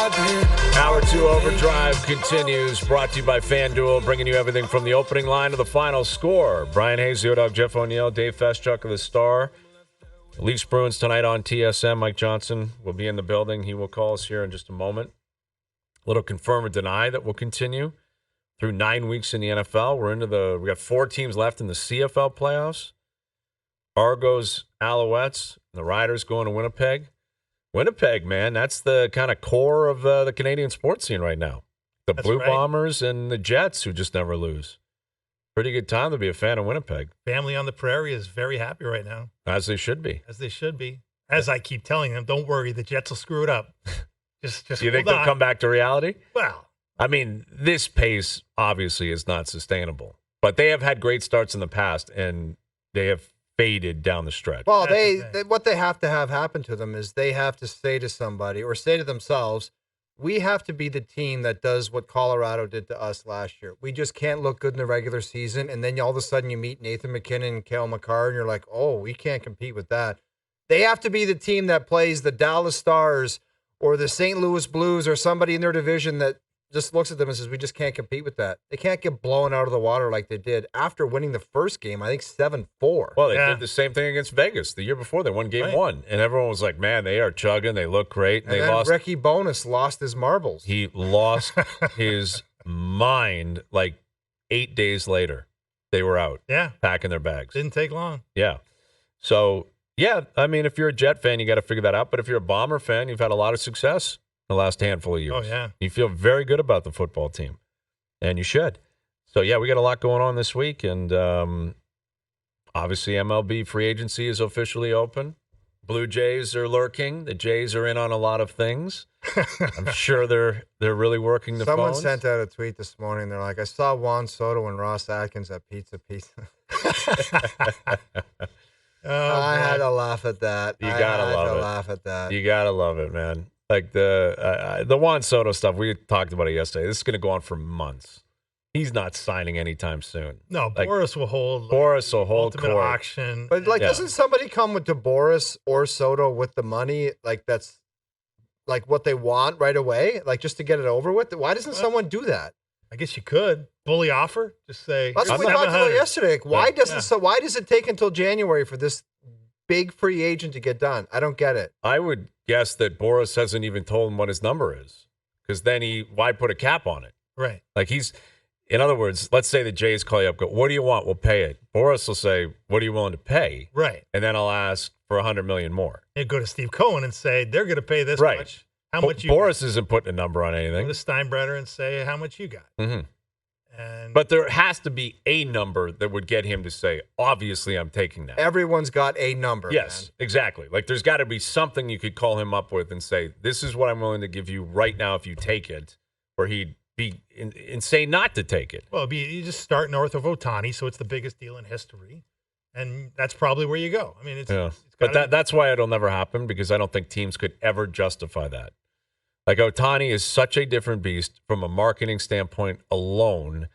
Hour 2 Overdrive continues, brought to you by FanDuel, bringing you everything from the opening line to the final score. Brian Hayes, the O-Dog, Jeff O'Neill, Dave Feschuk of the Star. Leafs-Bruins tonight on TSM. Mike Johnson will be in the building. He will call us here in just a moment. A little confirm or deny that will continue through 9 weeks in the NFL. We got 4 teams left in the CFL playoffs. Argos, Alouettes, the Riders going to Winnipeg. Winnipeg, man, that's the kind of core of the Canadian sports scene right now. The Blue Bombers and the Jets, who just never lose. Pretty good time to be a fan of Winnipeg. Family on the prairie is very happy right now. As they should be. As they should be. As I keep telling them, don't worry, the Jets will screw it up. Just Do you think they'll come back to reality? Well, I mean, this pace obviously is not sustainable. But they have had great starts in the past, and they have faded down the stretch. Well, what they have to have happen to them is they have to say to somebody or say to themselves, we have to be the team that does what Colorado did to us last year. We just can't look good in the regular season, and then all of a sudden you meet Nathan McKinnon and Cale Makar, and you're like, oh, we can't compete with that. They have to be the team that plays the Dallas Stars or the St. Louis Blues or somebody in their division that just looks at them and says, we just can't compete with that. They can't get blown out of the water like they did after winning the first game, I think 7-4. Well, they did the same thing against Vegas the year before. They won game 1, and everyone was like, man, they are chugging. They look great. And then Ricky Bonus lost his marbles. He lost his mind like 8 days later. They were out packing their bags. Didn't take long. Yeah. So, yeah, I mean, if you're a Jet fan, you got to figure that out. But if you're a Bomber fan, you've had a lot of success the last handful of years. Oh, yeah. You feel very good about the football team, and you should. So, yeah, we got a lot going on this week, and obviously MLB free agency is officially open. Blue Jays are lurking. The Jays are in on a lot of things. I'm sure they're really working the Someone phones. sent out a tweet this morning. They're like, I saw Juan Soto and Ross Atkins at Pizza. I had to laugh at that. You gotta You gotta love it, man. Like the Juan Soto stuff, we talked about it yesterday. This is going to go on for months. He's not signing anytime soon. No, like, Boris will hold. Ultimate court. Auction. But doesn't somebody come to Boris or Soto with the money? Like that's like what they want right away, like just to get it over with. Why doesn't someone do that? I guess you could bully offer. Just say. That's what we talked about yesterday. Like, why does it take until January for this big free agent to get done? I don't get it. I would guess that Boris hasn't even told him what his number is, because then why put a cap on it? Right. Like in other words, let's say the Jays call you up, go, what do you want? We'll pay it. Boris will say, what are you willing to pay? Right. And then I'll ask for $100 million more. And go to Steve Cohen and say, they're going to pay this much. How much you Boris got? Isn't putting a number on anything. Go to Steinbrenner and say, how much you got? Mm-hmm. And but there has to be a number that would get him to say, obviously, I'm taking that. Everyone's got a number. Yes, man. exactly. Like there's got to be something you could call him up with and say, this is what I'm willing to give you right now if you take it, or he'd be insane not to take it. Well, you just start north of Ohtani, so it's the biggest deal in history. And that's probably where you go. I mean, it's but that's why it'll never happen, because I don't think teams could ever justify that. Like Ohtani is such a different beast from a marketing standpoint alone.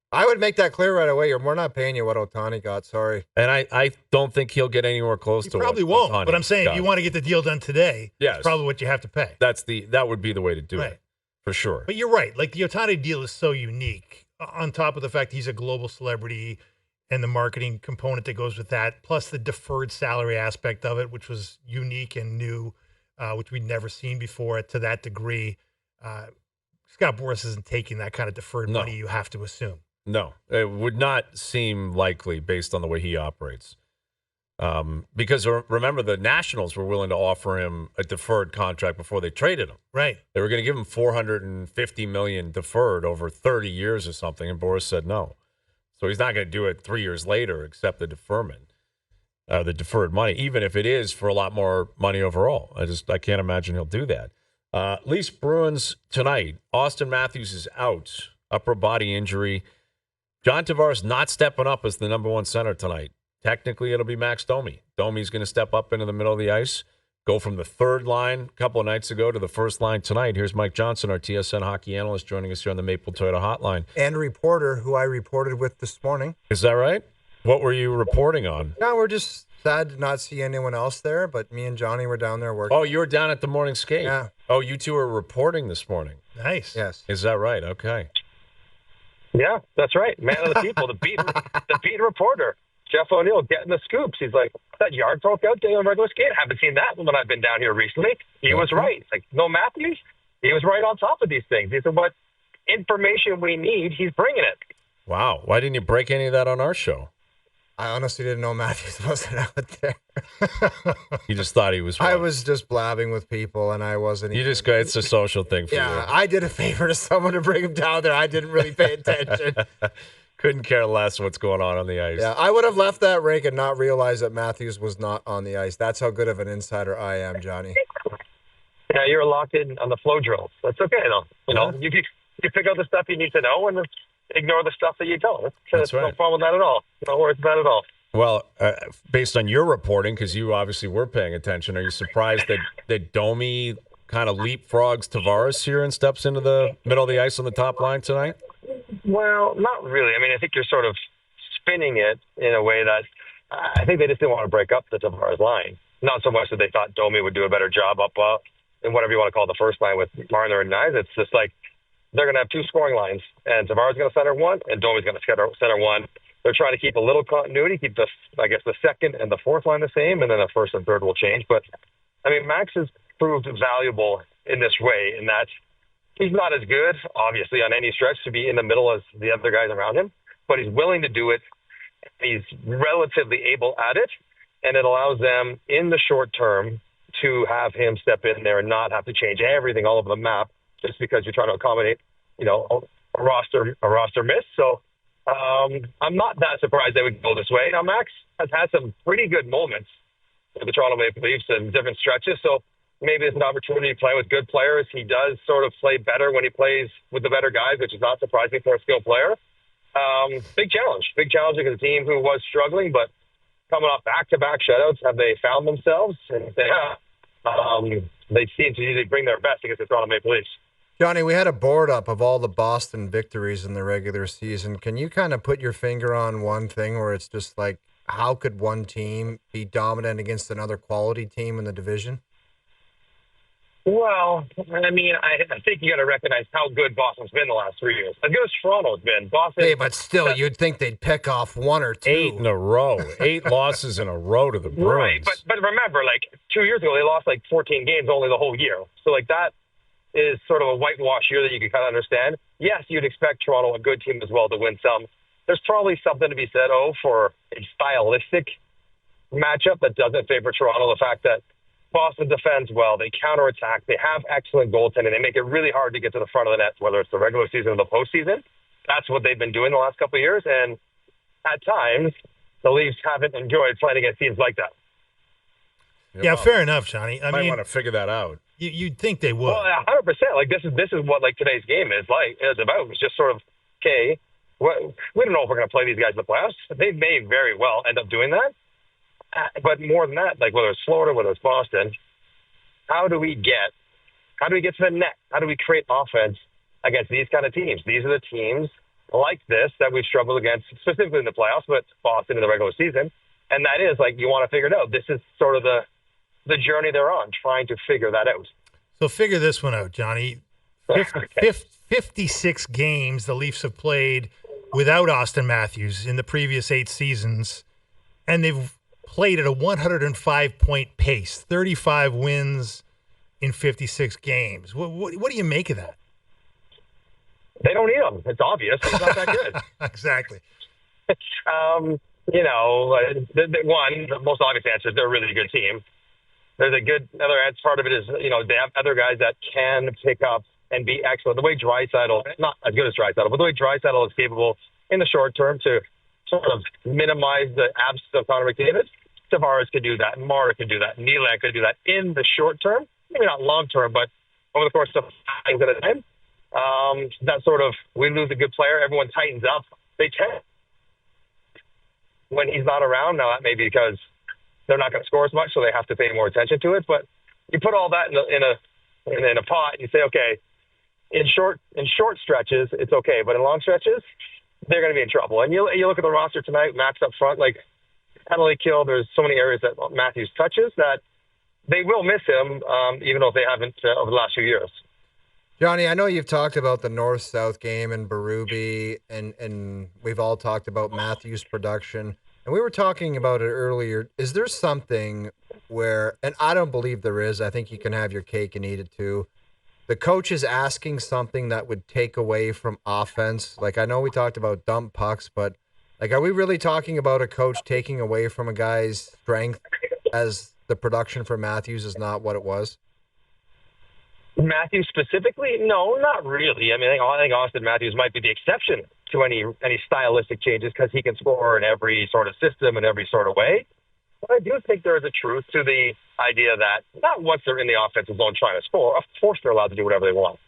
I would make that clear right away. We're not paying you what Ohtani got. Sorry. And I don't think he'll get anywhere close to probably what won't. Ohtani But I'm saying got. if you want to get the deal done today, that's probably what you have to pay. That would be the way to do it, for sure. But you're right. Like the Ohtani deal is so unique, on top of the fact he's a global celebrity and the marketing component that goes with that, plus the deferred salary aspect of it, which was unique and new, which we'd never seen before to that degree. Scott Boras isn't taking that kind of deferred money, you have to assume. No, it would not seem likely based on the way he operates. Because remember, the Nationals were willing to offer him a deferred contract before they traded him. Right. They were going to give him $450 million deferred over 30 years or something, and Boras said no. So he's not going to do it 3 years later, accept the deferment, the deferred money, even if it is for a lot more money overall. I can't imagine he'll do that. Leafs-Bruins tonight. Austin Matthews is out, upper body injury. John Tavares not stepping up as the number one center tonight. Technically, it'll be Max Domi. Domi's going to step up into the middle of the ice, go from the third line a couple of nights ago to the first line tonight. Here's Mike Johnson, our TSN hockey analyst, joining us here on the Maple Toyota Hotline. And a reporter who I reported with this morning. Is that right? What were you reporting on? No, we're just sad to not see anyone else there, but me and Johnny were down there working. Oh, you were down at the morning skate. Yeah. Oh, you two were reporting this morning. Nice. Yes. Is that right? Okay. Yeah, that's right. Man of the people, the beat reporter, Jeff O'Neill, getting the scoops. He's like, that yard broke out day on regular skate. Haven't seen that when I've been down here recently. He was right. Like, no Matthews, he was right on top of these things. He said, what information we need, he's bringing it. Wow. Why didn't you break any of that on our show? I honestly didn't know Matthews wasn't out there. You just thought he was right. I was just blabbing with people, and I wasn't. You just go, it's a social thing for you. Yeah, I did a favor to someone to bring him down there. I didn't really pay attention. Couldn't care less what's going on the ice. Yeah, I would have left that rink and not realized that Matthews was not on the ice. That's how good of an insider I am, Johnny. Yeah, you're locked in on the flow drills. That's okay, though. You know, you pick out the stuff you need to know and ignore the stuff that you don't. That's right. No problem with that at all. No worries about it at all. Well, based on your reporting, because you obviously were paying attention, are you surprised that Domi kind of leapfrogs Tavares here and steps into the middle of the ice on the top line tonight? Well, not really. I mean, I think you're sort of spinning it in a way that I think they just didn't want to break up the Tavares line. Not so much that they thought Domi would do a better job up in whatever you want to call the first line with Marner and Nyes. It's just like they're going to have two scoring lines, and Tavares is going to center one, and Domi's going to center one. They're trying to keep a little continuity, keep the second and the fourth line the same, and then the first and third will change. But, I mean, Max has proved valuable in this way in that he's not as good, obviously, on any stretch to be in the middle as the other guys around him, but he's willing to do it. He's relatively able at it, and it allows them in the short term to have him step in there and not have to change everything all over the map just because you're trying to accommodate, a roster miss. So I'm not that surprised they would go this way. Now, Max has had some pretty good moments with the Toronto Maple Leafs in different stretches, so maybe it's an opportunity to play with good players. He does sort of play better when he plays with the better guys, which is not surprising for a skilled player. Big challenge against a team who was struggling, but coming off back-to-back shutouts, have they found themselves? And they seem to usually bring their best against the Toronto Maple Leafs. Johnny, we had a board up of all the Boston victories in the regular season. Can you kind of put your finger on one thing where it's just like, how could one team be dominant against another quality team in the division? Well, I mean, I think you got to recognize how good Boston's been the last 3 years. As good as Toronto's been. Boston. Hey, but still, you'd think they'd pick off one or two. 8 in a row. 8 losses in a row to the Bruins. Right, but remember, 2 years ago, they lost 14 games only the whole year. So, that is sort of a whitewash year that you can kind of understand. Yes, you'd expect Toronto, a good team as well, to win some. There's probably something to be said, for a stylistic matchup that doesn't favor Toronto. The fact that Boston defends well, they counterattack, they have excellent goaltending, they make it really hard to get to the front of the net, whether it's the regular season or the postseason. That's what they've been doing the last couple of years, and at times, the Leafs haven't enjoyed playing against teams like that. Yeah, fair enough, Johnny. I might want to figure that out. You'd think they would. Well, 100%. This is what today's game is about. It's just sort of, okay, we don't know if we're going to play these guys in the playoffs. They may very well end up doing that. But more than that, whether it's Florida, whether it's Boston, how do we get to the net? How do we create offense against these kind of teams? These are the teams like this that we've struggled against, specifically in the playoffs, but Boston in the regular season. And that is, you want to figure it out. This is sort of the journey they're on, trying to figure that out. So figure this one out, Johnny. 56 games the Leafs have played without Austin Matthews in the previous 8 seasons, and they've played at a 105-point pace, 35 wins in 56 games. What do you make of that? They don't need him. It's obvious. He's not that good. Exactly. The most obvious answer is they're a really good team. There's another part of it is, they have other guys that can pick up and be excellent. The way Draisaitl, not as good as Draisaitl, but the way Draisaitl is capable in the short term to sort of minimize the absence of Connor McDavid, Tavares could do that, Marner could do that, Nylander could do that in the short term. Maybe not long term, but over the course of things at a time. That sort of, we lose a good player, everyone tightens up. They tend. When he's not around, now that may be because they're not going to score as much, so they have to pay more attention to it. But you put all that in a pot, and you say, okay, in short stretches, it's okay, but in long stretches, they're going to be in trouble. And you look at the roster tonight, Max up front, like penalty kill. There's so many areas that Matthews touches that they will miss him, even though they haven't over the last few years. Johnny, I know you've talked about the North-South game and Berube, and we've all talked about Matthews' production. And we were talking about it earlier. Is there something where, and I don't believe there is, I think you can have your cake and eat it too, the coach is asking something that would take away from offense? Like, I know we talked about dump pucks, but like, are we really talking about a coach taking away from a guy's strength as the production for Matthews is not what it was? Matthews specifically? No, not really. I mean, I think Austin Matthews might be the exception to any stylistic changes because he can score in every sort of system and every sort of way. But I do think there is a truth to the idea that not once they're in the offensive zone trying to score, of course they're allowed to do whatever they want.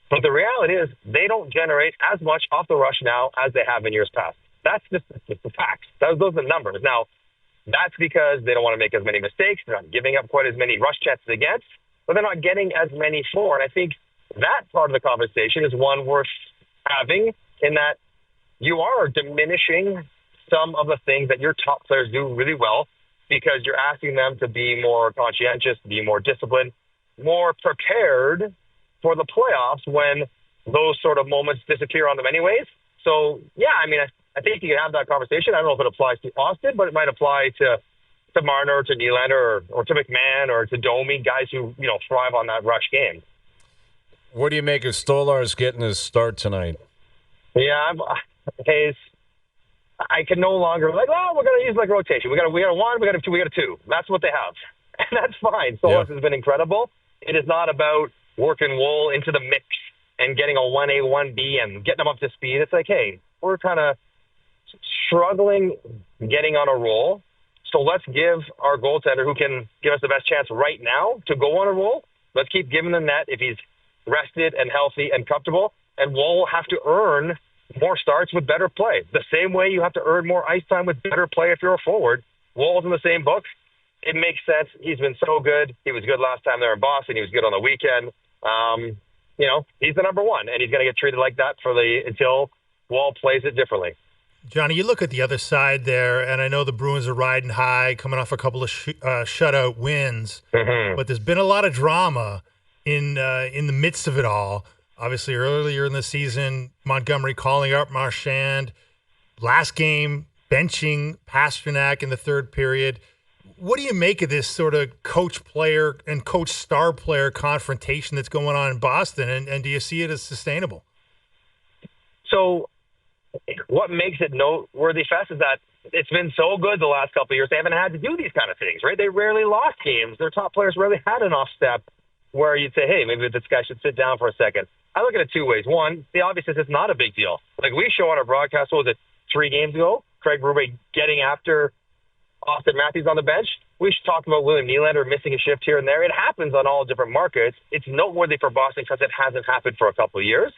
But the reality is they don't generate as much off the rush now as they have in years past. That's just the facts. Those are the numbers. Now, that's because they don't want to make as many mistakes. They're not giving up quite as many rush chances against, but they're not getting as many for. And I think that part of the conversation is one worth having, in that you are diminishing some of the things that your top players do really well because you're asking them to be more conscientious, be more disciplined, more prepared for the playoffs when those sort of moments disappear on them anyways. So, yeah, I mean, I think you can have that conversation. I don't know if it applies to Austin, but it might apply to Marner, to Nylander, or to McMahon, or to Domi, guys who, thrive on that rush game. What do you make of Stolarz getting his start tonight? Yeah, Hayes, I can no longer we're going to use like rotation. We got a one, we got a two, we got a two. That's what they have, and that's fine. Stolarz has been incredible. It is not about working Wool into the mix and getting a 1A, 1B and getting them up to speed. It's like, hey, we're kind of struggling getting on a roll. So let's give our goaltender, who can give us the best chance right now to go on a roll, let's keep giving him that if he's rested and healthy and comfortable. And we'll have to earn more starts with better play. The same way you have to earn more ice time with better play if you're a forward. Wool's in the same book. It makes sense. He's been so good. He was good last time there in Boston. He was good on the weekend. He's the number one, and he's going to get treated like that until Woll plays it differently. Johnny, you look at the other side there, and I know the Bruins are riding high, coming off a couple of shutout wins, but there's been a lot of drama in the midst of it all. Obviously, earlier in the season, Montgomery calling up Marchand. Last game, benching Pastrnak in the third period. What do you make of this sort of coach-player and coach-star player confrontation that's going on in Boston, and do you see it as sustainable? So what makes it noteworthy, Fest, is that it's been so good the last couple of years. They haven't had to do these kind of things, right? They rarely lost games. Their top players rarely had an off step where you'd say, hey, maybe this guy should sit down for a second. I look at it two ways. One, the obvious is it's not a big deal. Like we show on our broadcast, what was it, 3 games ago? Craig Berube getting after Austin Matthews on the bench. We should talk about William Nylander missing a shift here and there. It happens on all different markets. It's noteworthy for Boston because it hasn't happened for a couple of years.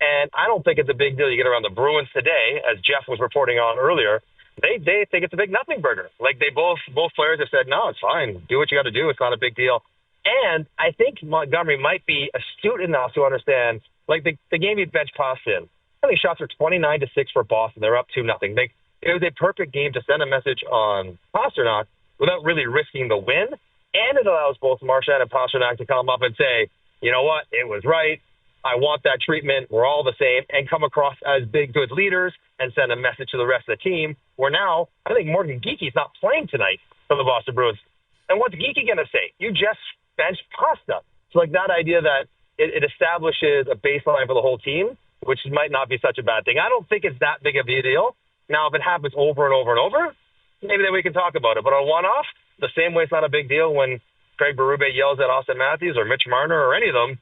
And I don't think it's a big deal. You get around the Bruins today, as Jeff was reporting on earlier, they think it's a big nothing burger. Like they both players have said, no, it's fine. Do what you got to do. It's not a big deal. And I think Montgomery might be astute enough to understand, like the game he benched Pastrnak, I think shots were 29-6 for Boston. They're up 2-0. It was a perfect game to send a message on Pastrnak without really risking the win. And it allows both Marchand and Pastrnak to come up and say, you know what, it was right. I want that treatment. We're all the same, and come across as big, good leaders and send a message to the rest of the team. Where now, I think Morgan Geekie's not playing tonight for the Boston Bruins. And what's Geekie going to say? You just benched Pasta. So like that idea that it establishes a baseline for the whole team, which might not be such a bad thing. I don't think it's that big of a deal. Now, if it happens over and over and over, maybe then we can talk about it. But on one-off, the same way it's not a big deal when Craig Berube yells at Austin Matthews or Mitch Marner or any of them.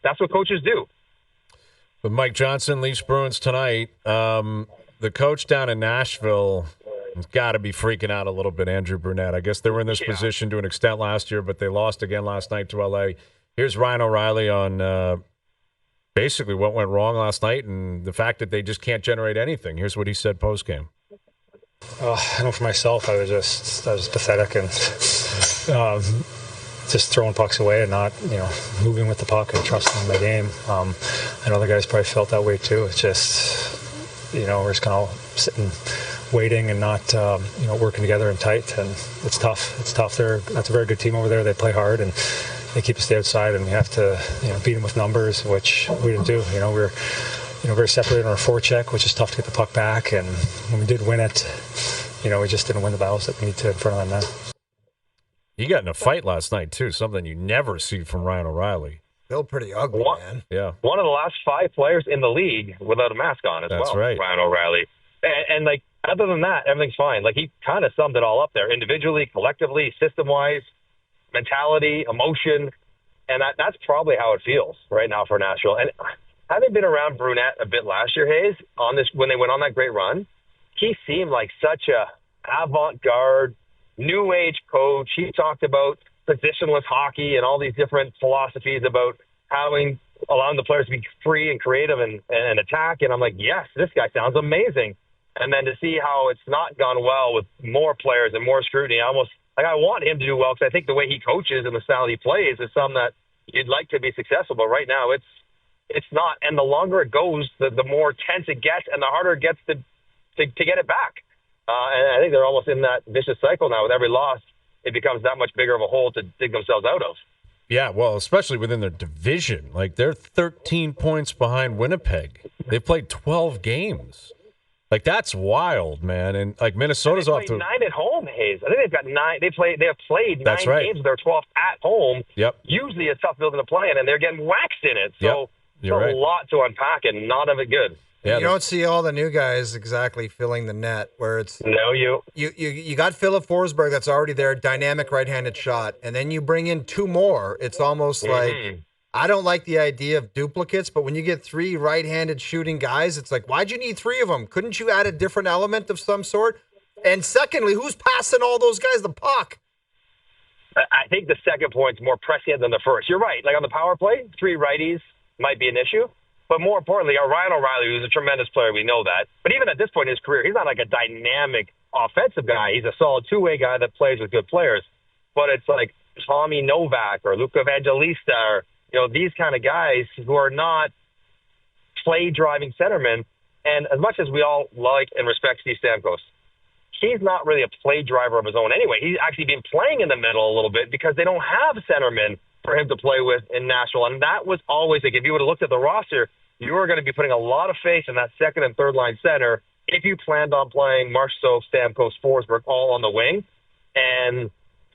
That's what coaches do. But Mike Johnson, Leafs-Bruins tonight. The coach down in Nashville has got to be freaking out a little bit, Andrew Brunette. I guess they were in this position to an extent last year, but they lost again last night to L.A. Here's Ryan O'Reilly on basically what went wrong last night and the fact that they just can't generate anything. Here's what he said postgame. I know for myself, I was pathetic and just throwing pucks away and not, moving with the puck and trusting my game. I know the guys probably felt that way too. It's just we're just kind of sitting, waiting, and not working together and tight. And it's tough. That's a very good team over there. They play hard and they keep us to the outside, and we have to beat them with numbers, which we didn't do. We're very separated on our forecheck, which is tough to get the puck back. And when we did win it, we just didn't win the battles that we need to in front of them now. He got in a fight last night, too, something you never see from Ryan O'Reilly. Still pretty ugly, man. Yeah. One of the last 5 players in the league without a mask on as well. That's right. Ryan O'Reilly. And like, other than that, everything's fine. Like, he kind of summed it all up there, individually, collectively, system-wise, mentality, emotion. And that's probably how it feels right now for Nashville. And having been around Brunette a bit last year, Hayes, when they went on that great run, he seemed like such a avant-garde, new age coach. He talked about positionless hockey and all these different philosophies about allowing the players to be free and creative and attack. And I'm like, yes, this guy sounds amazing. And then to see how it's not gone well with more players and more scrutiny, I want him to do well, because I think the way he coaches and the style he plays is something that you'd like to be successful. But right now it's not. And the longer it goes, the more tense it gets and the harder it gets to get it back. And I think they're almost in that vicious cycle now. With every loss, it becomes that much bigger of a hole to dig themselves out of. Yeah, well, especially within their division. Like, they're 13 points behind Winnipeg. They've played 12 games. Like, that's wild, man. And, like, Minnesota's off to 9 at home, Hayes. I think they've got 9. They have played 9 games of their 12th at home. Yep. Usually a tough building to play in, and they're getting waxed in it. So You're it's right. a lot to unpack, and none of it good. Yeah, you don't see all the new guys exactly filling the net, where it's you got Philip Forsberg that's already there, dynamic right-handed shot, and then you bring in 2 more. It's almost like, I don't like the idea of duplicates, but when you get 3 right-handed shooting guys, it's like, why'd you need 3 of them? Couldn't you add a different element of some sort? And secondly, who's passing all those guys the puck? I think the second point's more prescient than the first. You're right. Like, on the power play, 3 righties might be an issue. But more importantly, Ryan O'Reilly, who's a tremendous player, we know that. But even at this point in his career, he's not like a dynamic offensive guy. He's a solid 2-way guy that plays with good players. But it's like Tommy Novak or Luca Evangelista or, these kind of guys who are not play-driving centermen. And as much as we all like and respect Steve Stamkos, he's not really a play driver of his own anyway. He's actually been playing in the middle a little bit because they don't have centermen for him to play with in Nashville. And that was always, like, if you would have looked at the roster, you were going to be putting a lot of faith in that second and third line center if you planned on playing Marchessault, Stamkos, Forsberg all on the wing. And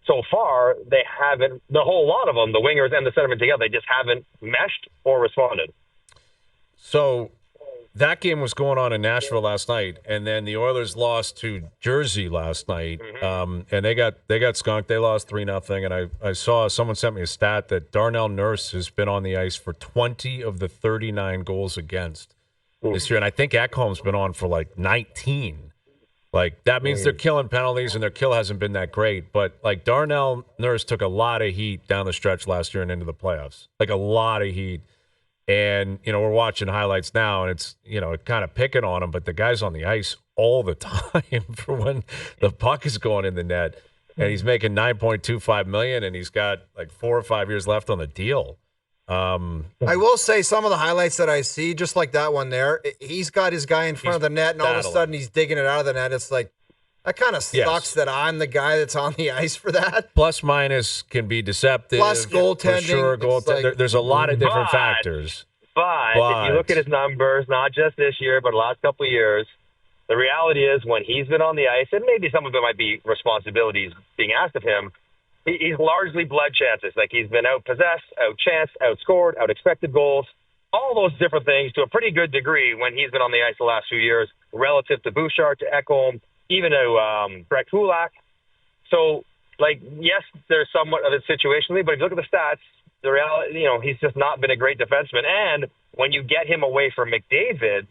so far, they haven't, the whole lot of them, the wingers and the centermen together, they just haven't meshed or responded. So that game was going on in Nashville last night, and then the Oilers lost to Jersey last night, and they got skunked. They lost 3-0, and I saw someone sent me a stat that Darnell Nurse has been on the ice for 20 of the 39 goals against this year, and I think Ekholm's been on for like 19. Like, that means they're killing penalties, and their kill hasn't been that great. But, like, Darnell Nurse took a lot of heat down the stretch last year and into the playoffs, like a lot of heat. And, we're watching highlights now, and it's, kind of picking on him, but the guy's on the ice all the time for when the puck is going in the net. And he's making $9.25 million, and he's got like 4 or 5 years left on the deal. I will say some of the highlights that I see, just like that one there, he's got his guy in front of the net, and all of a sudden he's digging it out of the net. It's like, that kind of sucks that I'm the guy that's on the ice for that. Plus, minus can be deceptive. Plus goaltending. For sure, there's a lot of different factors. But if you look at his numbers, not just this year, but the last couple of years, the reality is when he's been on the ice, and maybe some of it might be responsibilities being asked of him, he's largely bled chances. Like, he's been out-possessed, out-chanced, outscored, out-expected goals, all those different things to a pretty good degree when he's been on the ice the last few years relative to Bouchard, to Ekholm, even to Brett Kulak. So, like, yes, there's somewhat of a situationally, but if you look at the stats, the reality, he's just not been a great defenseman. And when you get him away from McDavid,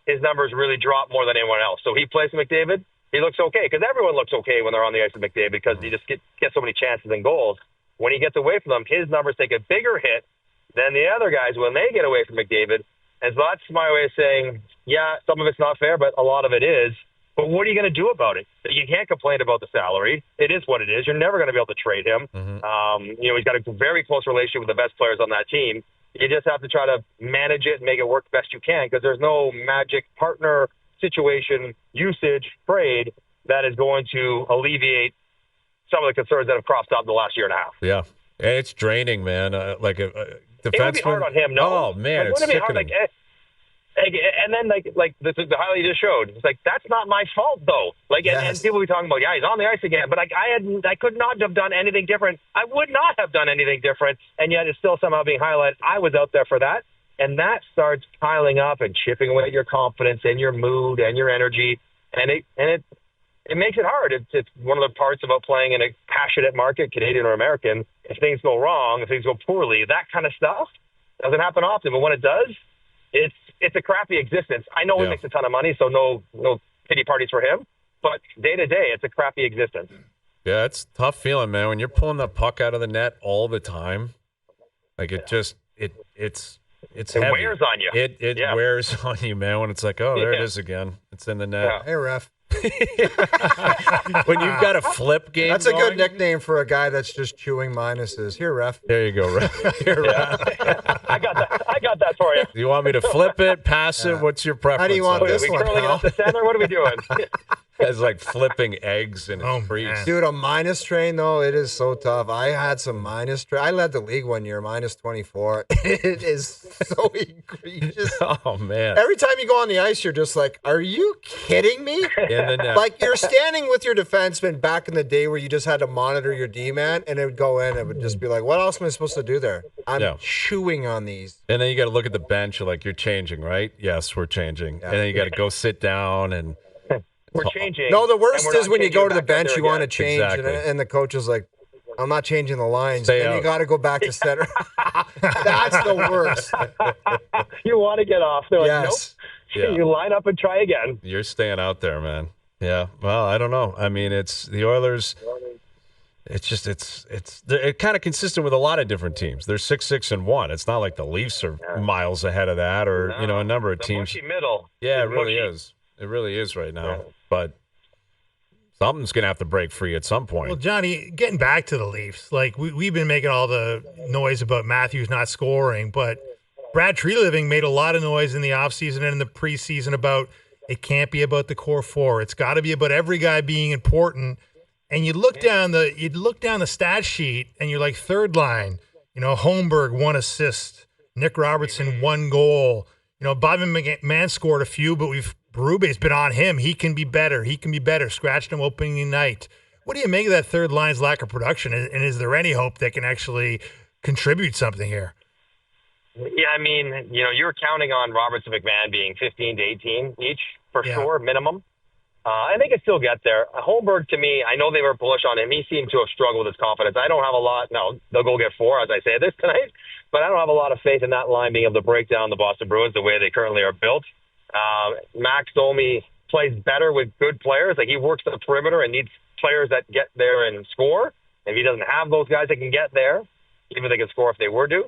his numbers really drop more than anyone else. So he plays McDavid, he looks okay, because everyone looks okay when they're on the ice with McDavid because you just get so many chances and goals. When he gets away from them, his numbers take a bigger hit than the other guys when they get away from McDavid. And so that's my way of saying, yeah, some of it's not fair, but a lot of it is. But what are you going to do about it? You can't complain about the salary. It is what it is. You're never going to be able to trade him. He's got a very close relationship with the best players on that team. You just have to try to manage it and make it work best you can because there's no magic partner situation, usage, trade that is going to alleviate some of the concerns that have cropped up the last year and a half. Yeah. And it's draining, man. Like a defenseman. It would be hard on him, no? Oh, man, it's wouldn't it be hard, sickening. and then the highlight you just showed, it's like, that's not my fault, though. And people will be talking about, yeah, he's on the ice again. But I could not have done anything different. I would not have done anything different, and yet it's still somehow being highlighted. I was out there for that. And that starts piling up and chipping away at your confidence and your mood and your energy. And it makes it hard. It's one of the parts about playing in a passionate market, Canadian or American. If things go wrong, if things go poorly, that kind of stuff doesn't happen often. But when it does, it's a crappy existence. I know he makes a ton of money, so no pity parties for him. But day to day, it's a crappy existence. Yeah, it's a tough feeling, man. When you're pulling the puck out of the net all the time, like it's heavy. Wears on you. It wears on you, man. When it's like, oh, there it is again. It's in the net. Yeah. Hey, ref. When you've got a flip game, That's a good nickname for a guy that's just chewing minuses. Here, ref. There you go, ref. Here, ref. I got that for you. Do you want me to flip it, pass it? What's your preference? How do you want on it? this Are we one, curling it pal? up the center? What are we doing? It's like flipping eggs in a freeze. man. Dude, a minus train, though, it is so tough. I had some minus train. I led the league one year, minus 24. It is so egregious. Oh, man. Every time you go on the ice, you're just like, are you kidding me? In the net. Like, you're standing with your defenseman back in the day where you just had to monitor your D-man, and it would go in. It would just be like, what else am I supposed to do there? I'm chewing on these. And then you got to look at the bench. You're like, you're changing, right? Yes, we're changing. Yeah. And then you got to go sit down and We're changing. No, the worst and we're is not when you changing go to the back out bench, there you want to again. change, Exactly. and the coach is like, I'm not changing the lines. Stay and out. you got to go back to center. That's the worst. You want to get off. They're like, Yes. nope. Yeah. You line up and try again. You're staying out there, man. Yeah. Well, I don't know. I mean, it's the Oilers. It's just it's kind of consistent with a lot of different teams. They're 6-6-1. It's not like the Leafs are miles ahead of that, or a number of The teams. mushy middle. Yeah, it is really mushy. is. It really is right now. Yeah. But something's gonna have to break free at some point. Well, Johnny, getting back to the Leafs, like we've been making all the noise about Matthews not scoring, but Brad Treliving made a lot of noise in the offseason and in the preseason about it can't be about the core four. It's got to be about every guy being important. And you look down the stat sheet, and you're like, third line, Holmberg 1 assist, Nick Robertson 1 goal. Bobby McMahon scored a few, but Berube's been on him. He can be better. Scratched him opening night. What do you make of that third line's lack of production? And is there any hope that can actually contribute something here? Yeah, I mean, you were counting on Robertson McMahon being 15 to 18 each for sure, minimum. I think it still get there. Holmberg, to me, I know they were bullish on him. He seemed to have struggled with his confidence. I don't have a lot. No, they'll go get 4, as I say this tonight. But I don't have a lot of faith in that line being able to break down the Boston Bruins the way they currently are built. Max Domi plays better with good players. Like, he works the perimeter and needs players that get there and score. If he doesn't have those guys that can get there, even if they can score if they were to,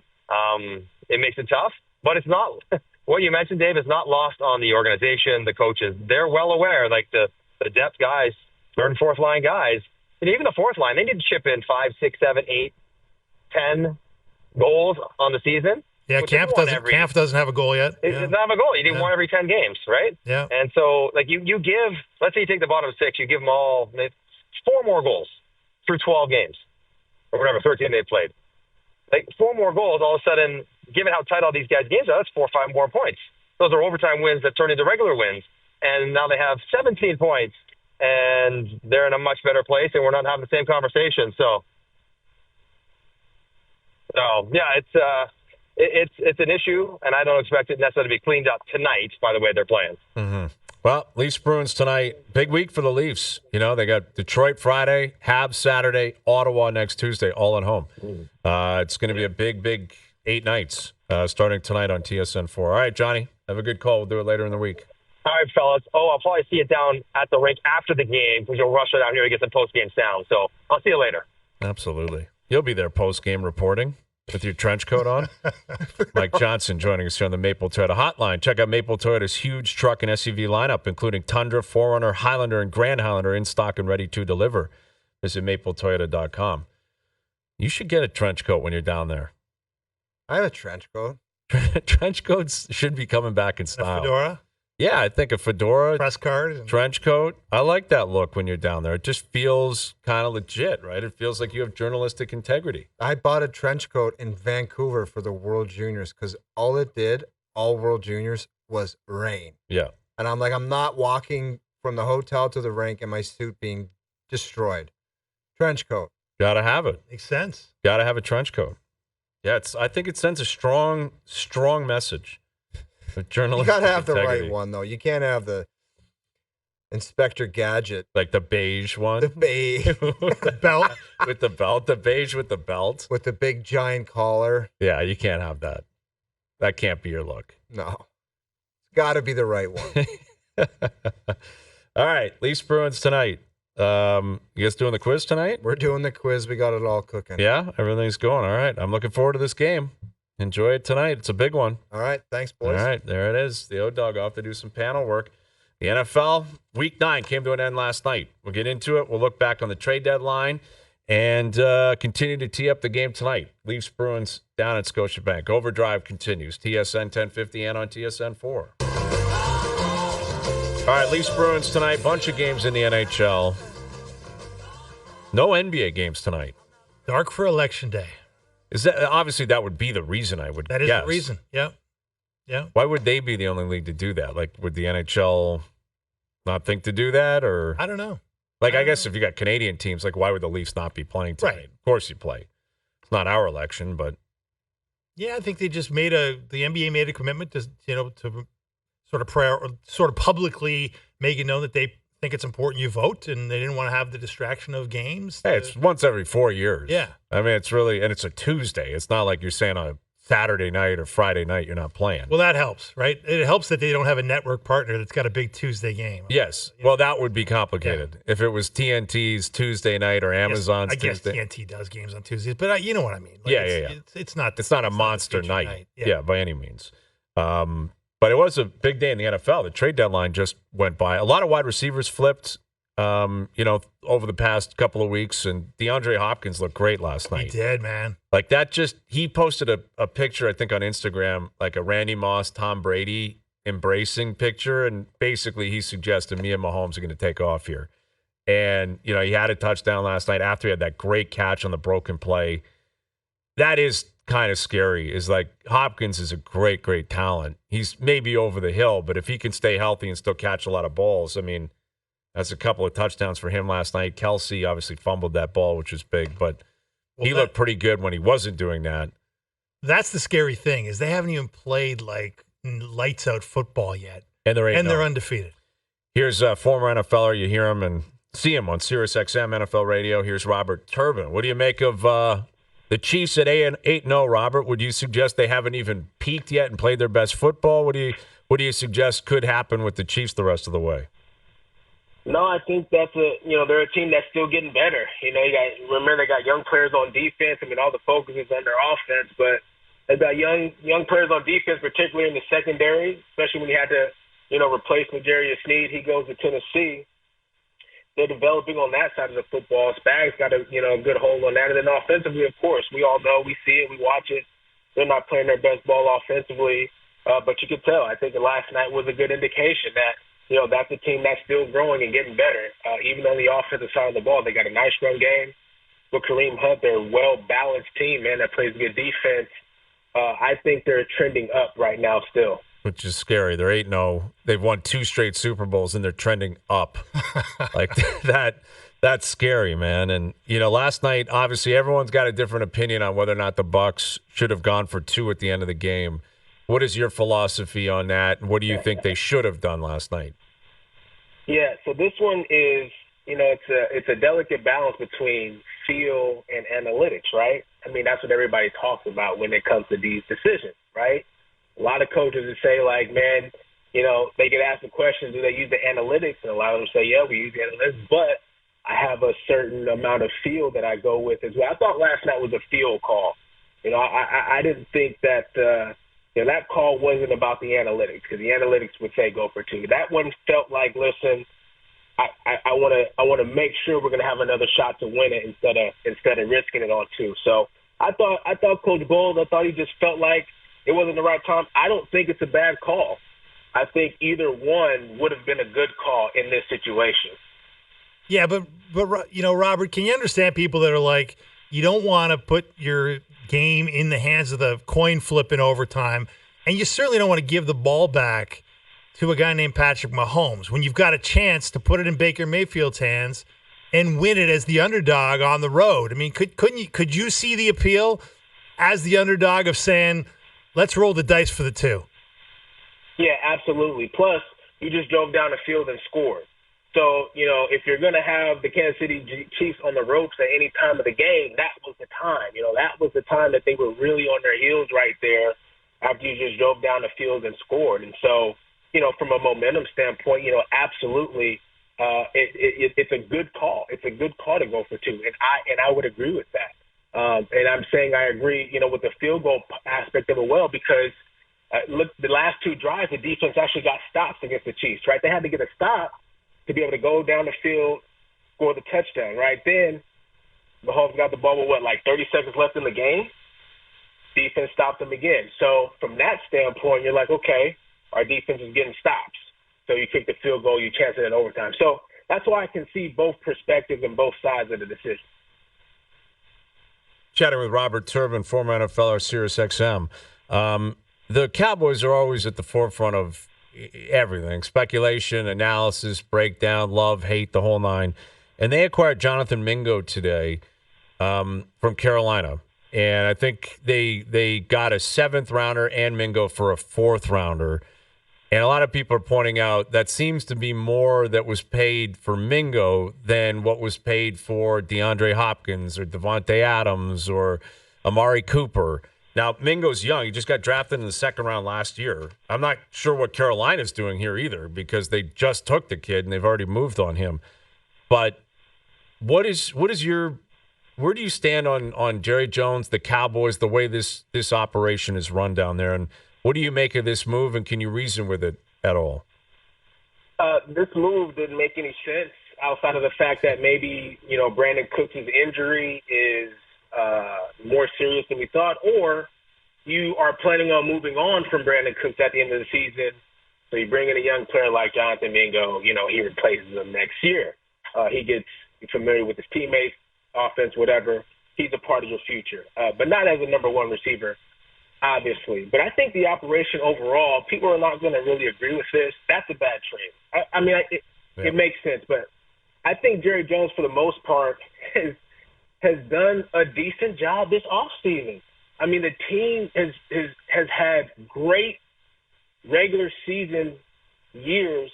it makes it tough. But it's not what you mentioned, Dave, is not lost on the organization, the coaches. They're well aware, like the depth guys, third and fourth line guys, and even the fourth line, they need to chip in 5, 6, 7, 8, 10 goals on the season. Yeah, Camp doesn't have a goal yet. It doesn't have a goal. You need one every 10 games, right? Yeah. And so, like, you give, let's say you take the bottom 6, you give them all 4 more goals through 12 games, or whatever, 13 they've played. Like, 4 more goals, all of a sudden, given how tight all these guys' games are, that's 4 or 5 more points. Those are overtime wins that turn into regular wins. And now they have 17 points, and they're in a much better place, and we're not having the same conversation. So yeah, it's an issue, and I don't expect it necessarily to be cleaned up tonight by the way they're playing. Mm-hmm. Well, Leafs-Bruins tonight. Big week for the Leafs. They got Detroit Friday, Habs Saturday, Ottawa next Tuesday, all at home. It's going to be a big 8 nights starting tonight on TSN 4. All right, Johnny, have a good call. We'll do it later in the week. All right, fellas. I'll probably see it down at the rink after the game because you'll rush it down here to get some post-game sound. So I'll see you later. Absolutely. You'll be there post-game reporting with your trench coat on. Mike Johnson joining us here on the Maple Toyota Hotline. Check out Maple Toyota's huge truck and SUV lineup, including Tundra, 4Runner, Highlander, and Grand Highlander in stock and ready to deliver. Visit mapletoyota.com. You should get a trench coat when you're down there. I have a trench coat. Trench coats should be coming back in A style. fedora? Yeah, I think a fedora, press card. trench coat. I like that look when you're down there. It just feels kind of legit, right? It feels like you have journalistic integrity. I bought a trench coat in Vancouver for the World Juniors because all it did, all World Juniors, was rain. Yeah. And I'm like, I'm not walking from the hotel to the rink in my suit being destroyed. Trench coat. Gotta have it. Makes sense. Gotta have a trench coat. Yeah, I think it sends a strong message. You gotta have the right one though. You can't have the Inspector Gadget, like the beige one, the beige belt with the belt, the beige with the belt, with the big giant collar. Yeah, you can't have that. That can't be your look. No, it's got to be the right one. All right, Leafs-Bruins tonight. You guys doing the quiz tonight? We're doing the quiz. We got it all cooking. Yeah, everything's going all right. I'm looking forward to this game. Enjoy it tonight. It's a big one. All right. Thanks, boys. All right. There it is. The O-Dog off to do some panel work. The NFL, Week 9 came to an end last night. We'll get into it. We'll look back on the trade deadline and continue to tee up the game tonight. Leafs-Bruins down at Scotiabank. Overdrive continues. TSN 1050 and on TSN 4. All right, Leafs-Bruins tonight. Bunch of games in the NHL. No NBA games tonight. Dark for Election Day. Is that obviously that would be the reason I would That is guess. the reason. Yeah. Yeah. Why would they be the only league to do that? Like, would the NHL not think to do that? Or I don't know. Like, I guess if you got Canadian teams, like, why would the Leafs not be playing tonight? Right. Of course you play. It's not our election, but. Yeah, I think they just the NBA made a commitment to, to sort of publicly make it known that they think it's important you vote, and they didn't want to have the distraction of games. Hey, it's once every 4 years. Yeah. I mean, it's really, and it's a Tuesday. It's not like you're saying on a Saturday night or Friday night you're not playing. Well, that helps, right? It helps that they don't have a network partner that's got a big Tuesday game. Yes. Well, that would be complicated. Yeah. If it was TNT's Tuesday night or Amazon's Tuesday. I guess TNT does games on Tuesdays, but you know what I mean. Like It's not a monster night. Yeah, by any means. But it was a big day in the NFL. The trade deadline just went by. A lot of wide receivers flipped, over the past couple of weeks, and DeAndre Hopkins looked great last night. He did, man. Like he posted a picture, I think, on Instagram, like a Randy Moss, Tom Brady embracing picture, and basically he suggested me and Mahomes are going to take off here. And, he had a touchdown last night after he had that great catch on the broken play. That is kind of scary. Is like Hopkins is a great, great talent. He's maybe over the hill, but if he can stay healthy and still catch a lot of balls, I mean, that's a couple of touchdowns for him last night. Kelsey obviously fumbled that ball, which was big, but he looked pretty good when he wasn't doing that. That's the scary thing, is they haven't even played like lights out football yet. And they're undefeated. Here's a former NFLer. You hear him and see him on SiriusXM NFL Radio. Here's Robert Turbin. What do you make of the Chiefs at 8-0, Robert? Would you suggest they haven't even peaked yet and played their best football? What do you suggest could happen with the Chiefs the rest of the way? No, I think that's they're a team that's still getting better. They got young players on defense. I mean, all the focus is on their offense, but they've got young players on defense, particularly in the secondary, especially when you had to, replace L'Jarius Sneed. He goes to Tennessee. They're developing on that side of the football. Spags got a good hold on that. And then offensively, of course, we all know, we see it, we watch it. They're not playing their best ball offensively, but you could tell. I think last night was a good indication that, that's a team that's still growing and getting better. Even on the offensive side of the ball, they got a nice run game with Kareem Hunt. They're a well-balanced team, man, that plays good defense. I think they're trending up right now still. Which is scary. They're 8-0. They've won 2 straight Super Bowls, and they're trending up. Like that's scary, man. And, last night, obviously, everyone's got a different opinion on whether or not the Bucs should have gone for 2 at the end of the game. What is your philosophy on that? And what do you think they should have done last night? Yeah, so this one is, it's a delicate balance between feel and analytics, right? I mean, that's what everybody talks about when it comes to these decisions, right? A lot of coaches would say, like, man, they get asked the question, do they use the analytics? And a lot of them say, yeah, we use the analytics, but I have a certain amount of feel that I go with as well. I thought last night was a feel call. I didn't think that that call wasn't about the analytics, because the analytics would say go for 2. That one felt like, listen, I want to make sure we're going to have another shot to win it instead of risking it on 2. So I thought Coach Bowles, I thought he just felt like it wasn't the right time. I don't think it's a bad call. I think either one would have been a good call in this situation. Yeah, but Robert, can you understand people that are like, you don't want to put your game in the hands of the coin flip in overtime, and you certainly don't want to give the ball back to a guy named Patrick Mahomes when you've got a chance to put it in Baker Mayfield's hands and win it as the underdog on the road. I mean, could you see the appeal as the underdog of saying, let's roll the dice for the two? Yeah, absolutely. Plus, you just drove down the field and scored. So, if you're going to have the Kansas City Chiefs on the ropes at any time of the game, that was the time. That was the time that they were really on their heels right there after you just drove down the field and scored. And so, from a momentum standpoint, absolutely, it's a good call. It's a good call to go for two, and I would agree with that. And I'm saying I agree, with the field goal aspect of it well, because look, the last two drives, the defense actually got stops against the Chiefs, right? They had to get a stop to be able to go down the field, score the touchdown, right? Then Mahomes got the ball with, 30 seconds left in the game. Defense stopped them again. So from that standpoint, you're like, okay, our defense is getting stops. So you kick the field goal, you chance it in overtime. So that's why I can see both perspectives and both sides of the decision. Chatting with Robert Turbin, former NFLer, SiriusXM. The Cowboys are always at the forefront of everything: speculation, analysis, breakdown, love, hate, the whole nine. And they acquired Jonathan Mingo today from Carolina. And I think they got a 7th rounder and Mingo for a 4th rounder. And a lot of people are pointing out that seems to be more that was paid for Mingo than what was paid for DeAndre Hopkins or Devontae Adams or Amari Cooper. Now, Mingo's young. He just got drafted in the 2nd round last year. I'm not sure what Carolina's doing here either, because they just took the kid and they've already moved on him. But where do you stand on Jerry Jones, the Cowboys, the way this operation is run down there? And what do you make of this move, and can you reason with it at all? This move didn't make any sense outside of the fact that maybe, Brandon Cooks' injury is more serious than we thought, or you are planning on moving on from Brandon Cooks at the end of the season. So you bring in a young player like Jonathan Mingo, he replaces him next year. He gets familiar with his teammates, offense, whatever. He's a part of your future, but not as a number one receiver, obviously. But I think the operation overall, people are not going to really agree with this. That's a bad trade. It makes sense, but I think Jerry Jones, for the most part, has done a decent job this offseason. I mean, the team has had great regular season years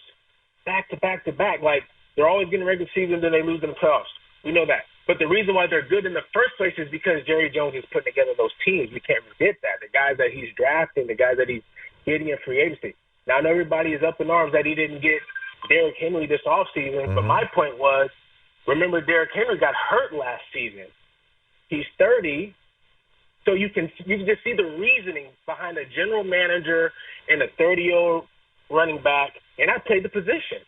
back to back to back. Like, they're always getting regular season, then they lose in the playoffs. We know that. But the reason why they're good in the first place is because Jerry Jones is putting together those teams. We can't forget that. The guys that he's drafting, the guys that he's getting in free agency. Now, I know everybody is up in arms that he didn't get Derrick Henry this offseason, but my point was, remember, Derrick Henry got hurt last season. He's 30, so you can just see the reasoning behind a general manager and a 30-year-old running back, and I played the position.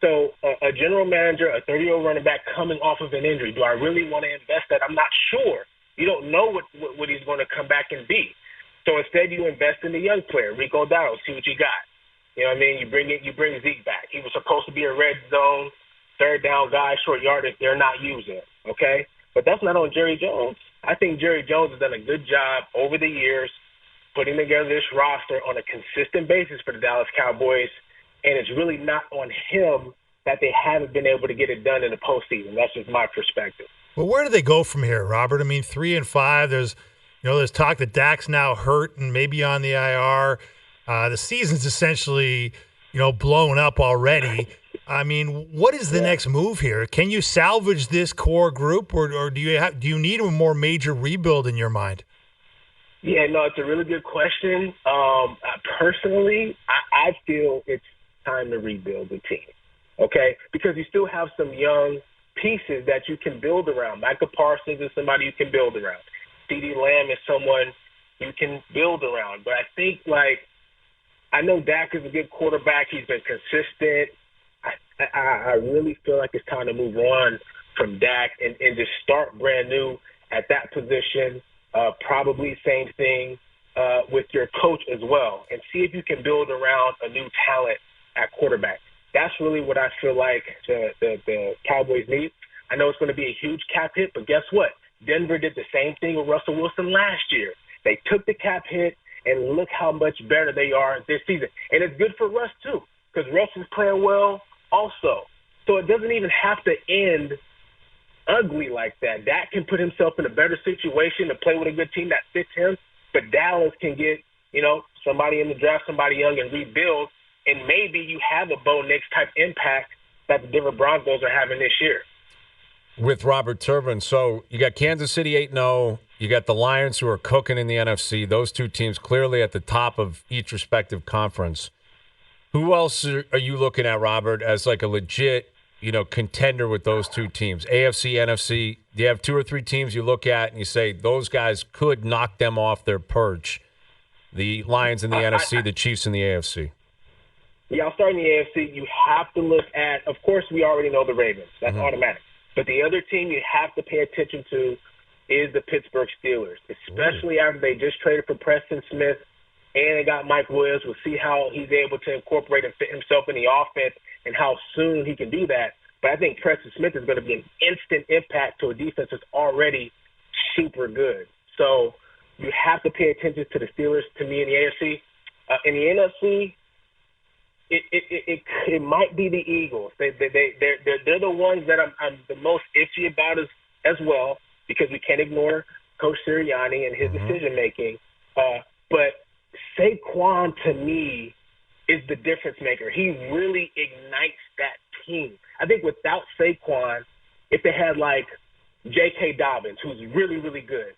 So a general manager, a 30-year-old running back coming off of an injury, do I really want to invest that? I'm not sure. You don't know what he's going to come back and be. So instead, you invest in the young player, Rico Dowdle, see what you got. You know what I mean? You bring Zeke back. He was supposed to be a red zone, third down guy, short yardage. They're not using him, okay? But that's not on Jerry Jones. I think Jerry Jones has done a good job over the years putting together this roster on a consistent basis for the Dallas Cowboys, and it's really not on him that they haven't been able to get it done in the postseason. That's just my perspective. Well, where do they go from here, Robert? I mean, 3-5. There's talk that Dak's now hurt and maybe on the IR. The season's essentially, blown up already. I mean, what is the next move here? Can you salvage this core group, or do you need a more major rebuild in your mind? Yeah, no, it's a really good question. Personally, I feel it's time to rebuild the team, okay? Because you still have some young pieces that you can build around. Micah Parsons is somebody you can build around. CeeDee Lamb is someone you can build around. But I think, I know Dak is a good quarterback. He's been consistent. I really feel like it's time to move on from Dak and just start brand new at that position. Probably same thing with your coach as well, and see if you can build around a new talent at quarterback. That's really what I feel like the Cowboys need. I know it's going to be a huge cap hit, but guess what? Denver did the same thing with Russell Wilson last year. They took the cap hit, and look how much better they are this season. And it's good for Russ, too, because Russ is playing well also. So it doesn't even have to end ugly like that. Dak can put himself in a better situation to play with a good team that fits him, but Dallas can get, somebody in the draft, somebody young, and rebuild, and maybe you have a Bo Nix type impact that the Denver Broncos are having this year. With Robert Turbin, so you got Kansas City 8-0. You got the Lions who are cooking in the NFC. Those two teams clearly at the top of each respective conference. Who else are you looking at, Robert, as like a legit, contender with those two teams? AFC, NFC, do you have two or three teams you look at and you say those guys could knock them off their perch? The Lions in the NFC, the Chiefs in the AFC. Yeah, I'll start in the AFC. You have to look at, of course, we already know the Ravens. That's automatic. But the other team you have to pay attention to is the Pittsburgh Steelers, especially after they just traded for Preston Smith and they got Mike Williams. We'll see how he's able to incorporate and fit himself in the offense and how soon he can do that. But I think Preston Smith is going to be an instant impact to a defense that's already super good. So you have to pay attention to the Steelers, to me, in the AFC. In the NFC, it might be the Eagles. They're the ones that I'm the most iffy about as well, because we can't ignore Coach Sirianni and his decision making. But Saquon, to me, is the difference maker. He really ignites that team. I think without Saquon, if they had like J.K. Dobbins, who's really, really good,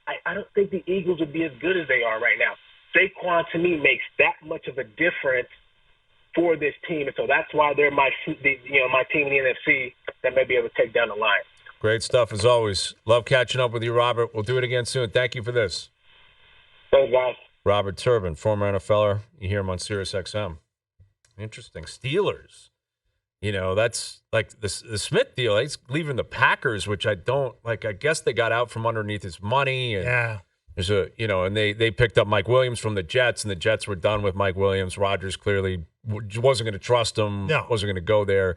I don't think the Eagles would be as good as they are right now. Saquon, to me, makes that much of a difference for this team, and so that's why they're my team in the NFC that may be able to take down the line. Great stuff as always. Love catching up with you, Robert. We'll do it again soon. Thank you for this. Thanks, guys. Robert Turbin, former NFLer. You hear him on Sirius XM. Interesting. Steelers. That's like the Smith deal. He's leaving the Packers, which I don't like. I guess they got out from underneath his money. And Yeah. There's and they picked up Mike Williams from the Jets, and the Jets were done with Mike Williams. Rodgers clearly wasn't going to trust him, wasn't going to go there.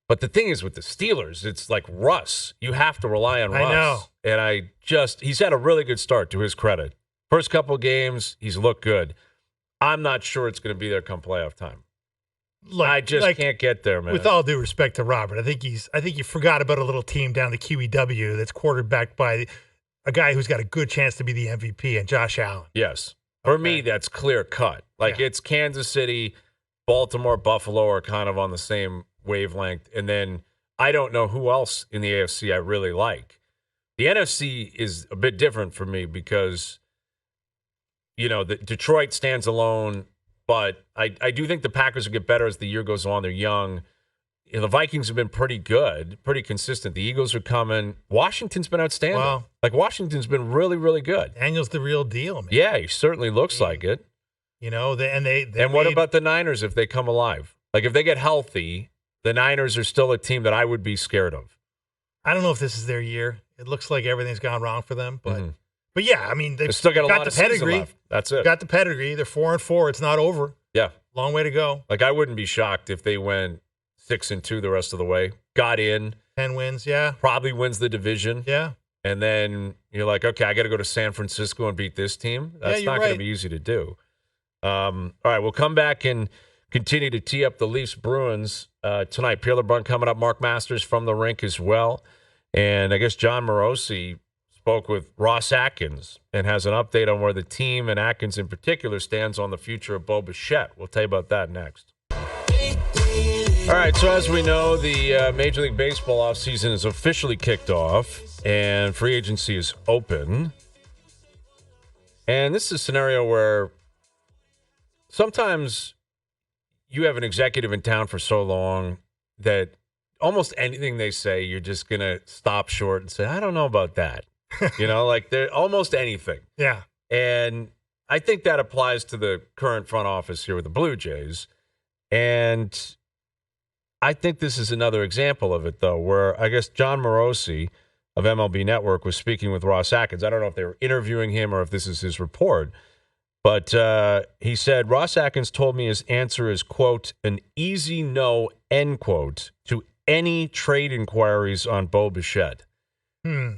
But the thing is with the Steelers, it's like Russ. You have to rely on Russ. I know. And he's had a really good start, to his credit. First couple of games, he's looked good. I'm not sure it's going to be there come playoff time. I just can't get there, man. With all due respect to Robert, I think you forgot about a little team down the QEW that's quarterbacked by a guy who's got a good chance to be the MVP, and Josh Allen. Yes. For me, that's clear cut. It's Kansas City, Baltimore, Buffalo are kind of on the same wavelength. And then I don't know who else in the AFC I really like. The NFC is a bit different for me because, the Detroit stands alone, but I do think the Packers will get better as the year goes on. They're young. The Vikings have been pretty good, pretty consistent. The Eagles are coming. Washington's been outstanding. Wow. Washington's been really, really good. Daniel's the real deal, man. Yeah, he certainly looks like it. What about the Niners if they come alive? Like, if they get healthy, the Niners are still a team that I would be scared of. I don't know if this is their year. It looks like everything's gone wrong for them, but yeah, I mean, they've still got a lot the of season pedigree. left. That's it. Got the pedigree. They're 4-4. It's not over. Yeah, long way to go. Like, I wouldn't be shocked if they went 6-2 the rest of the way. Got in 10 wins. Yeah, probably wins the division. Yeah, and then you're like, okay, I got to go to San Francisco and beat this team. That's not going to be easy to do. All right, we'll come back and continue to tee up the Leafs-Bruins tonight. Pierre LeBrun coming up. Mark Masters from the rink as well. And I guess John Morosi spoke with Ross Atkins and has an update on where the team, and Atkins in particular, stands on the future of Bo Bichette. We'll tell you about that next. All right, so as we know, the Major League Baseball offseason is officially kicked off, and free agency is open. And this is a scenario where sometimes you have an executive in town for so long that almost anything they say, you're just going to stop short and say, I don't know about that. They're almost anything. Yeah. And I think that applies to the current front office here with the Blue Jays. And I think this is another example of it, though, where I guess John Morosi of MLB Network was speaking with Ross Atkins. I don't know if they were interviewing him or if this is his report. But he said, Ross Atkins told me his answer is, quote, an easy no, end quote, to any trade inquiries on Bo Bichette.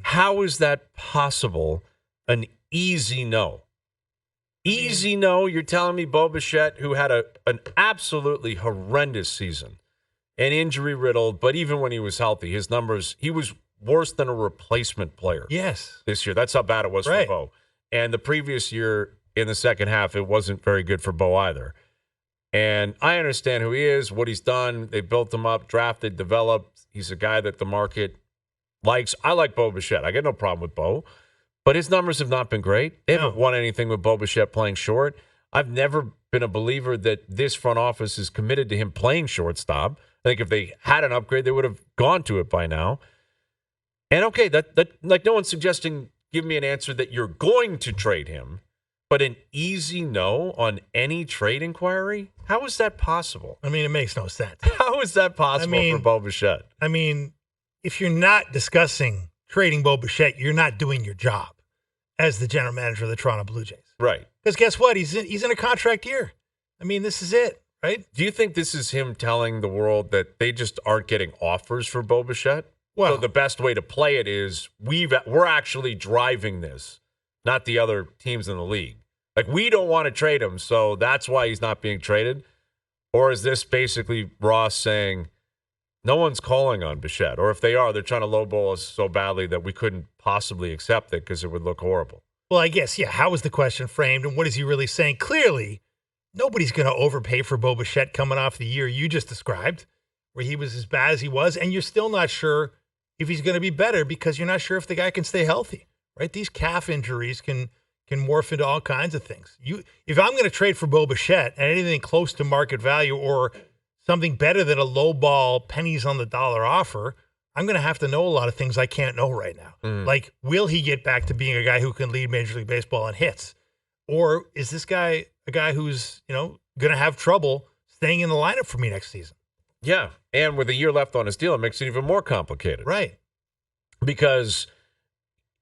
How is that possible? An easy no. Easy no. You're telling me Bo Bichette, who had an absolutely horrendous season and injury riddled, but even when he was healthy, his numbers, he was worse than a replacement player. Yes. This year. That's how bad it was for Bo. And the previous year in the second half, it wasn't very good for Bo either. And I understand who he is, what he's done. They built him up, drafted, developed. He's a guy that the market likes. I like Bo Bichette. I got no problem with Bo. But his numbers have not been great. They haven't won anything with Bo Bichette playing short. I've never been a believer that this front office is committed to him playing shortstop. I think if they had an upgrade, they would have gone to it by now. And okay, that like no one's suggesting give me an answer that you're going to trade him, but an easy no on any trade inquiry? How is that possible? I mean, it makes no sense. How is that possible for Bo Bichette? I mean, if you're not discussing trading Bo Bichette, you're not doing your job as the general manager of the Toronto Blue Jays. Right. Because guess what? He's in a contract year. I mean, this is it, right? Do you think this is him telling the world that they just aren't getting offers for Bo Bichette? Well, so the best way to play it is we're actually driving this, not the other teams in the league. Like, we don't want to trade him, so that's why he's not being traded? Or is this basically Ross saying, no one's calling on Bichette, or if they are, they're trying to lowball us so badly that we couldn't possibly accept it because it would look horrible? Well, I guess, yeah. How was the question framed, and what is he really saying? Clearly, nobody's going to overpay for Bo Bichette coming off the year you just described, where he was as bad as he was, and you're still not sure if he's going to be better because you're not sure if the guy can stay healthy, right? These calf injuries can morph into all kinds of things. If I'm going to trade for Bo Bichette and anything close to market value or something better than a low ball, pennies on the dollar offer, I'm going to have to know a lot of things I can't know right now. Like, will he get back to being a guy who can lead Major League Baseball in hits? Or is this guy a guy who's, going to have trouble staying in the lineup for me next season? Yeah, and with a year left on his deal, it makes it even more complicated. Right. Because,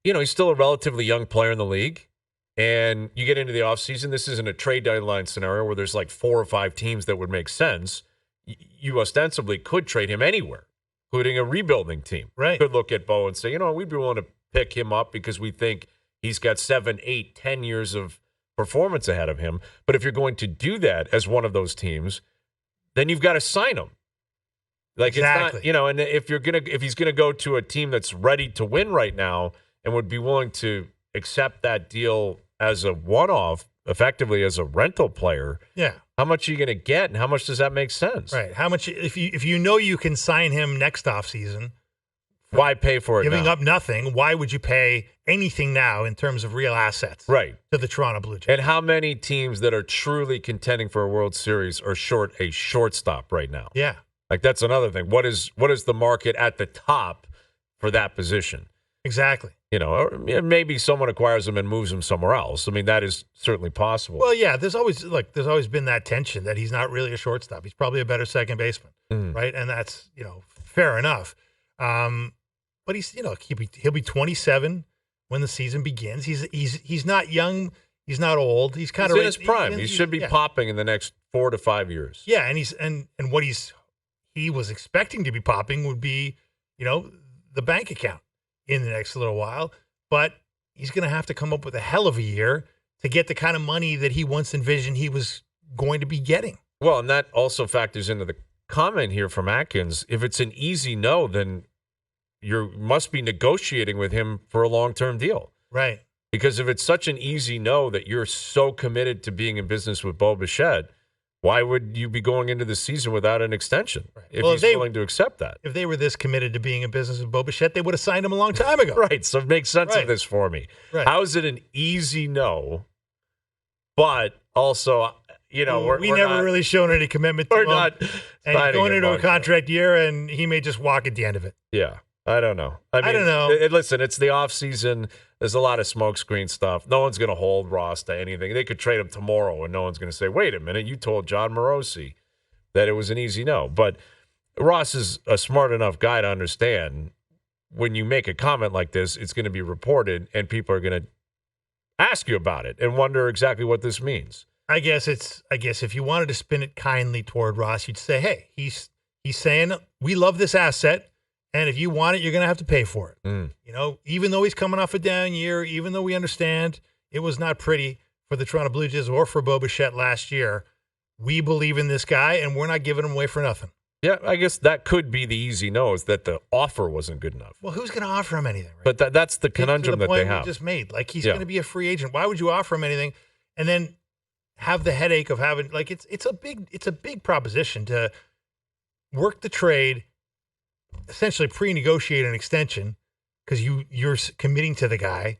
he's still a relatively young player in the league. And you get into the offseason, this isn't a trade deadline scenario where there's like 4 or 5 teams that would make sense. You ostensibly could trade him anywhere, including a rebuilding team. Right. Could look at Bo and say, we'd be willing to pick him up because we think he's got 7, 8, 10 years of performance ahead of him. But if you're going to do that as one of those teams, then you've got to sign him. Like, exactly. It's not, and if he's gonna go to a team that's ready to win right now and would be willing to accept that deal as a one-off, effectively as a rental player, yeah, how much are you gonna get, and how much does that make sense? Right. How much if you know you can sign him next offseason? Why pay for it? Giving now? up nothing. Why would you pay anything now in terms of real assets? Right. To the Toronto Blue Jays. And how many teams that are truly contending for a World Series are short a shortstop right now? Yeah. Like, that's another thing. What is the market at the top for that position? Exactly. Or maybe someone acquires him and moves him somewhere else. I mean, that is certainly possible. Well, yeah, there's always been that tension that he's not really a shortstop. He's probably a better second baseman, right? And that's, fair enough. But he's, he'll be 27 when the season begins. He's not young. He's not old. He's kind of in his prime. He should be popping in the next 4 to 5 years. Yeah, and what he was expecting to be popping would be, the bank account in the next little while. But he's going to have to come up with a hell of a year to get the kind of money that he once envisioned he was going to be getting. Well, and that also factors into the comment here from Atkins. If it's an easy no, then you must be negotiating with him for a long-term deal. Right. Because if it's such an easy no that you're so committed to being in business with Bo Bichette, why would you be going into the season without an extension if he's willing to accept that? If they were this committed to being in business with Bo Bichette, they would have signed him a long time ago. Right. So make sense of this for me. Right. How is it an easy no, but also, we never really shown any commitment to him. We're not and going into a contract year, and he may just walk at the end of it. Yeah. I don't know. I don't know. Listen, it's the offseason. There's a lot of smokescreen stuff. No one's going to hold Ross to anything. They could trade him tomorrow, and no one's going to say, wait a minute, you told John Morosi that it was an easy no. But Ross is a smart enough guy to understand when you make a comment like this, it's going to be reported, and people are going to ask you about it and wonder exactly what this means. I guess if you wanted to spin it kindly toward Ross, you'd say, hey, he's saying we love this asset, and if you want it, you're going to have to pay for it. Even though he's coming off a down year, even though we understand it was not pretty for the Toronto Blue Jays or for Bo Bichette last year, we believe in this guy, and we're not giving him away for nothing. Yeah, I guess that could be the easy no, is that the offer wasn't good enough. Well, who's going to offer him anything? Right? But that's the conundrum that they have. Just made. Like, he's going to be a free agent. Why would you offer him anything and then have the headache of having, like, it's a big proposition to work the trade, essentially pre-negotiate an extension because you're committing to the guy.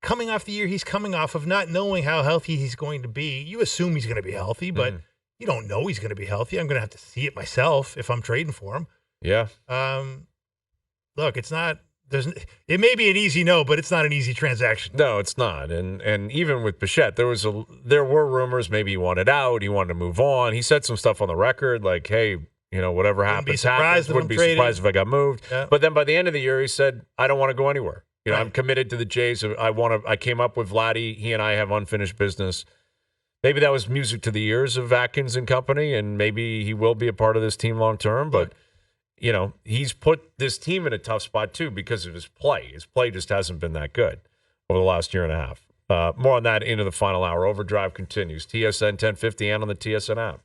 Coming off the year he's coming off of, not knowing how healthy he's going to be. You assume he's going to be healthy, but you don't know he's going to be healthy. I'm going to have to see it myself if I'm trading for him. Yeah. Look, it's not. It may be an easy no, but it's not an easy transaction. No, it's not. And even with Bichette, there were rumors maybe he wanted out, he wanted to move on. He said some stuff on the record like, hey, whatever happens, wouldn't be surprised if I got moved. Yeah. But then by the end of the year, he said, I don't want to go anywhere. Right. I'm committed to the Jays. I came up with Vladdy. He and I have unfinished business. Maybe that was music to the ears of Atkins and company, and maybe he will be a part of this team long term. But, he's put this team in a tough spot, too, because of his play. His play just hasn't been that good over the last year and a half. More on that into the final hour. Overdrive continues. TSN 1050 and on the TSN app.